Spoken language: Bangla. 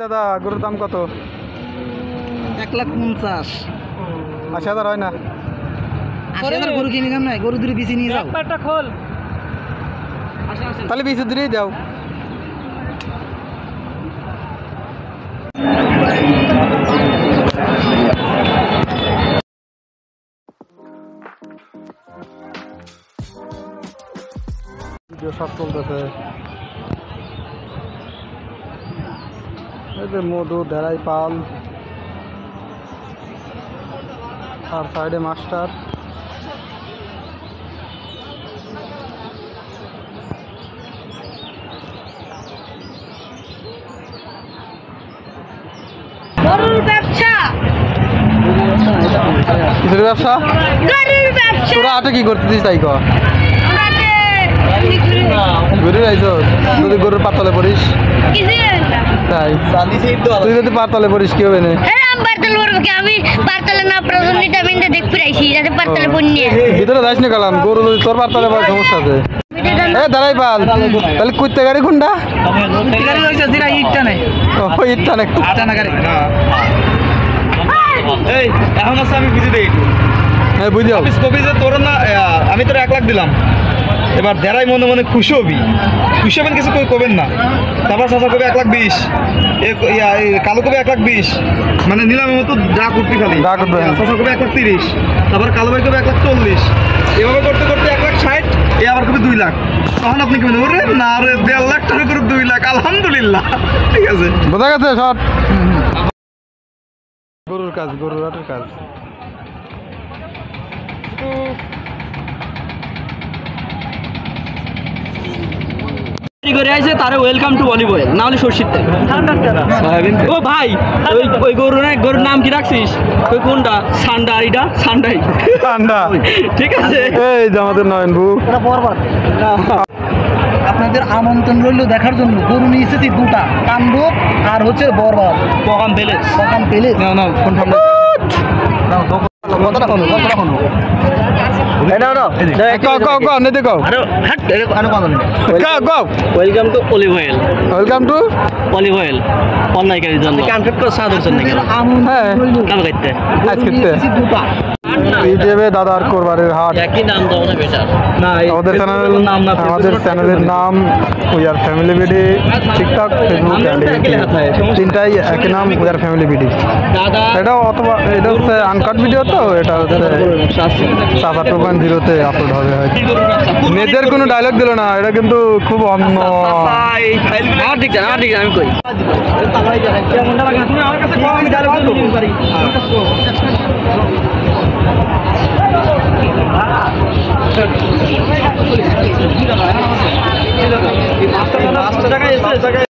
দাদা গরুর দাম কত? 1,50,000। 80,000 হয় না? 80,000 গরু কিনে কাম নাই, গরু দুটো বেশি নিয়ে যাও। তাহলে 20 দিলেই দাও। ভিডিও সব চলতেছে। এই যে মধু ধেরাই পাল আর সাইডে মাস্টার। গরুর ব্যবসা, কিসের ব্যবসা? গরুর ব্যবসা। তোরা হাটে কি করতেছিস তাই কর? হাটে ঘুরে যাইছ যদি গরুর পাতলে পড়িস কিসের? তাই তুই যদি পাতলে পড়িস কি হবে না? আমি পারতাল বলবো কি, আমি পারতালে না প্রয়োজনীয়তা মিনতে দেখ ফিরাইছি যাতে পারতালে বন্যে ভিতরে যাইস না কালাম, গরু যদি তোর পাতলে পড়ে সমস্যা আছে। এ দাঁড়াই পাল, তাহলে কুত্তে গাড়ি কোনটা? গাড়ি হইছে জিরা ইটটা নাই। ও ইটটা না, আটা না গাড়ি। এই এখন আছে আমি বুঝি দেই হ্যাঁ বুঝাও। অফিস কবি যে তোর না আমি তোর 1 লাখ দিলাম, এবার দেড়াই মনে মনে খুশি হবি, খুশি হবেন কিছু করবেন না। তারপর চাচা কবে 1,20,000, কালো কবে 1,20,000, মানে নিলামের মতো যা করবি খালি যা করবে। চাচা কবে 1,30,000, তারপর কালো ভাই কবে 1,40,000, এভাবে করতে করতে 1,60,000, এ আবার কবে 2 লাখ। তখন আপনি কি বলেন, ওরে না রে 1.5 লাখ টাকা করে 2 লাখ, আলহামদুলিল্লাহ, ঠিক আছে। বোঝা গেছে সব। গরুর কাজ, গরুর হাটের কাজ। করে আইছে তারে ওয়েলকাম টু অলিভ অয়েল, না হলে সর্ষের তেল। ও ভাই ওই গরুর নাম কি রাখছিস? ওই কোনটা? সান্ডা, এটা সান্ডাই ঠান্ডা। ঠিক আছে। এই যে আমাদের নয়নবু। আপনাদের আমন্ত্রণ রইল দেখার জন্য। গরু নিয়ে এসেছি দুটা, কামরূপ আর হচ্ছে বরবাদ। কখন পেলে কখন পেলে না ফোন ঠান্ডা কতটা কোনো কতটা কোনো welcome to olive oil, welcome to olive oil অনলাইনের জন্য কানফেট করে সাদর জন্য গেল হ্যাঁ কাম করতে দুটা ইউটিউবে দাদার কোরবানির হাট। একই নাম দাও না বেটার না আমাদের চ্যানেলের নাম we are family BD, TikTok, Facebook and YouTube, তিনটাই একই নাম উই আর ফ্যামিলি বিডি। এটা অথবা এটা হচ্ছে আনকাট ভিডিও, তো এটা হচ্ছে চাচা 2.0-তে আপলোড হবে হয়তো। মেয়েদের কোনো ডায়লগ দিল না, এটা কিন্তু খুব অন্য। আমার ঠিক আছে আমি কই টাকা এসে